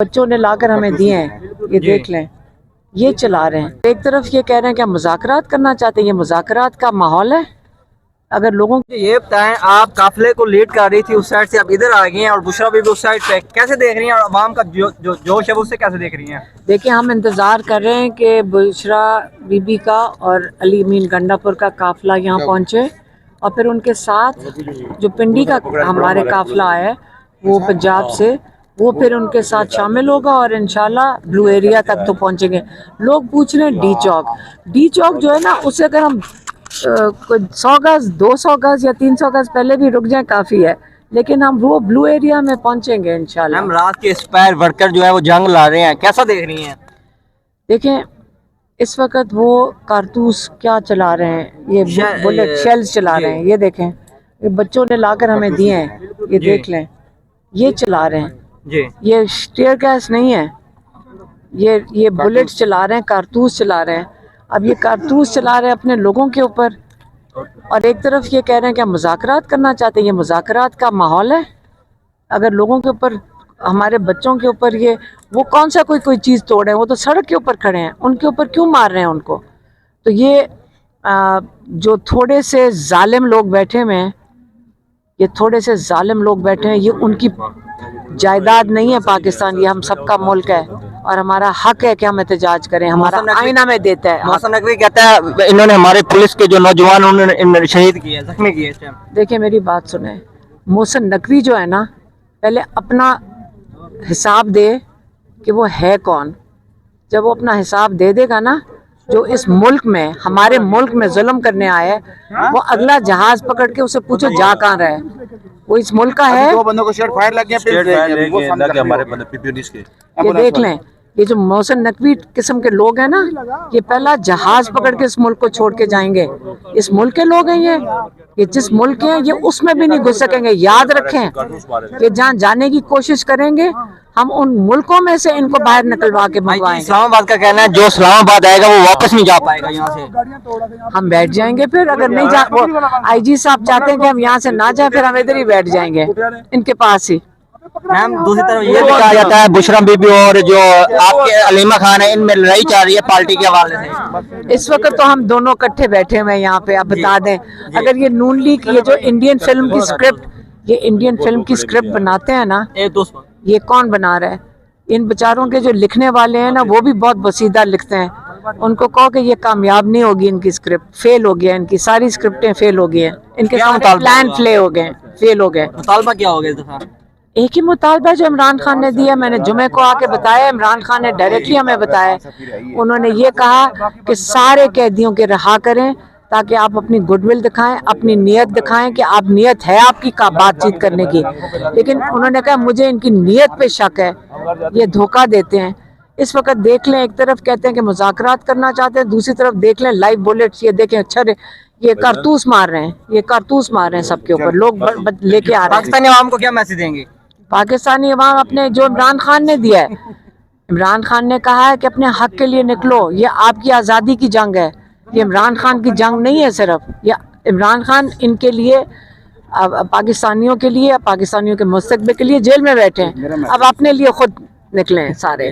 بچوں نے لا کر ہمیں دیے ہیں، یہ دیکھ لیں، یہ چلا رہے ہیں۔ ایک طرف یہ کہہ رہے ہیں کہ ہم مذاکرات کرنا چاہتے ہیں، یہ مذاکرات کا ماحول ہے۔ اگر لوگوں یہ بتائیں، آپ قافلے کو لیڈ کر رہی تھی اس سائڈ سے، اب ادھر آ گئی ہیں اور بشرا بھی اس سائڈ پہ، کیسے دیکھ رہی ہیں اور عوام کا جو جوش ہے وہ اسے کیسے دیکھ رہی ہیں؟ دیکھیں، ہم انتظار کر رہے ہیں کہ بشرا بی بی کا اور علی امین گنڈا پور کا قافلہ یہاں پہنچے، اور پھر ان کے ساتھ جو پنڈی کا ہمارے قافلہ آیا ہے وہ پنجاب سے، وہ پھر ان کے ساتھ شامل ہوگا اور انشاءاللہ بلو ایریا تک تو پہنچیں گے۔ لوگ پوچھ رہے ہیں ڈی چوک جو ہے نا، اسے اگر ہم 100 گز 200 گز یا 300 گز پہلے بھی رک جائیں کافی ہے، لیکن ہم وہ بلو ایریا میں پہنچیں گے انشاءاللہ۔ ہم رات کے اسپائر ورکر جو ہے وہ جنگ لا رہے ہیں، کیسا دیکھ رہی ہیں؟ دیکھیں، اس وقت وہ کارتوس کیا چلا رہے ہیں، یہ بلٹ شیلز چلا رہے ہیں، یہ دیکھیں، یہ بچوں نے لا کر ہمیں دیے ہیں، یہ دیکھ لیں، یہ چلا رہے ہیں، یہ ٹیئر گیس نہیں ہے، یہ بلٹ چلا رہے ہیں، کارتوس چلا رہے ہیں۔ اب یہ کارتوس چلا رہے ہیں اپنے لوگوں کے اوپر، اور ایک طرف یہ کہہ رہے ہیں کہ ہم مذاکرات کرنا چاہتے ہیں، یہ مذاکرات کا ماحول ہے۔ اگر لوگوں کے اوپر، ہمارے بچوں کے اوپر وہ کون سا کوئی چیز توڑے، وہ تو سڑک کے اوپر کھڑے ہیں، ان کے اوپر کیوں مار رہے ہیں ان کو؟ تو یہ جو تھوڑے سے ظالم لوگ بیٹھے ہوئے ہیں، یہ ان کی جائیداد نہیں ہے پاکستان، یہ ہم سب کا ملک ہے اور ہمارا حق ہے کہ ہم احتجاج کریں، ہمارا آئین ہمیں دیتا ہے۔ محسن نقوی کہتا ہے انہوں نے ہمارے پولیس کے جو نوجوان انہوں نے شہید کیے، زخمی کیے۔ دیکھیں، میری بات سنیں، محسن نقوی جو ہے نا، پہلے اپنا حساب دے کہ وہ ہے کون۔ جب وہ اپنا حساب دے دے گا نا، جو اس ملک میں، ہمارے ملک میں ظلم کرنے آیا ہے، وہ اگلا جہاز پکڑ کے اسے پوچھو جا کہاں رہا ہے، وہ اس ملک کا ہے۔ دو بندوں کو شیٹ فائر لگ گیا، یہ دیکھ لیں، یہ جو محسن نقوی قسم کے لوگ ہیں نا، یہ پہلا جہاز پکڑ کے اس ملک کو چھوڑ کے جائیں گے۔ اس ملک کے لوگ ہیں یہ جس ملک کے ہیں، یہ اس میں بھی نہیں گھس سکیں گے۔ یاد رکھیں کہ جہاں جانے کی کوشش کریں گے، ہم ان ملکوں میں سے ان کو باہر نکلوا کے منگوائیں گے۔ اسلام آباد کا کہنا ہے جو اسلام آباد آئے گا وہ واپس نہیں جا پائے گا یہاں سے۔ ہم بیٹھ جائیں گے پھر، اگر نہیں جا، وہ آئی جی صاحب چاہتے ہیں کہ ہم یہاں سے نہ جائیں، پھر ہم ادھر ہی بیٹھ جائیں گے ان کے پاس ہی۔ میم، دوسری طرف یہ بھی کہا جاتا ہے بشرا بی بی اور جو آپ کے علیمہ خان ہے، ان میں لڑائی چل رہی ہے پارٹی کے حوالے سے۔ اس وقت تو ہم دونوں کٹھے بیٹھے ہوئے ہیں یہاں پہ۔ آپ بتا دیں، اگر یہ نون لیگ، یہ جو انڈین فلم کی اسکرپٹ بناتے ہیں نا، یہ کون بنا رہا ہے؟ ان بچاروں کے جو لکھنے والے ہیں نا، وہ بھی بہت بسیدہ لکھتے ہیں۔ ان کو کہو کہ یہ کامیاب نہیں ہوگی، ان کی اسکرپٹ فیل ہو گیا، ان کی ساری اسکرپٹیں فیل ہو گئی ہیں، ان کے سارے پلان فیل ہو گئے۔ مطالبہ کیا ہوگا اس دفعہ؟ ایک ہی مطالبہ جو عمران خان نے دیا، میں نے جمعے کو آ کے بتایا، عمران خان نے ڈائریکٹلی ہمیں بتایا، انہوں نے یہ کہا کہ سارے قیدیوں کے رہا کریں تاکہ آپ اپنی گڈ ول دکھائیں، اپنی نیت دکھائیں کہ آپ نیت ہے آپ کی بات چیت کرنے کی۔ لیکن انہوں نے کہا مجھے ان کی نیت پہ شک ہے، یہ دھوکہ دیتے ہیں۔ اس وقت دیکھ لیں، ایک طرف کہتے ہیں کہ مذاکرات کرنا چاہتے ہیں، دوسری طرف دیکھ لیں لائیو بلیٹس، یہ دیکھیں، اچھا یہ کارتوس مار رہے ہیں سب کے اوپر، لوگ لے کے آ رہے ہیں۔ پاکستانی عوام کو کیا میسج دیں گے؟ پاکستانی عوام اپنے، جو عمران خان نے دیا ہے، عمران خان نے کہا ہے کہ اپنے حق کے لیے نکلو، یہ آپ کی آزادی کی جنگ ہے، یہ عمران خان کی جنگ نہیں ہے صرف، یہ عمران خان ان کے لیے، پاکستانیوں کے لیے، پاکستانیوں کے مستقبل کے لیے جیل میں بیٹھے ہیں، اب اپنے لیے خود نکلیں سارے۔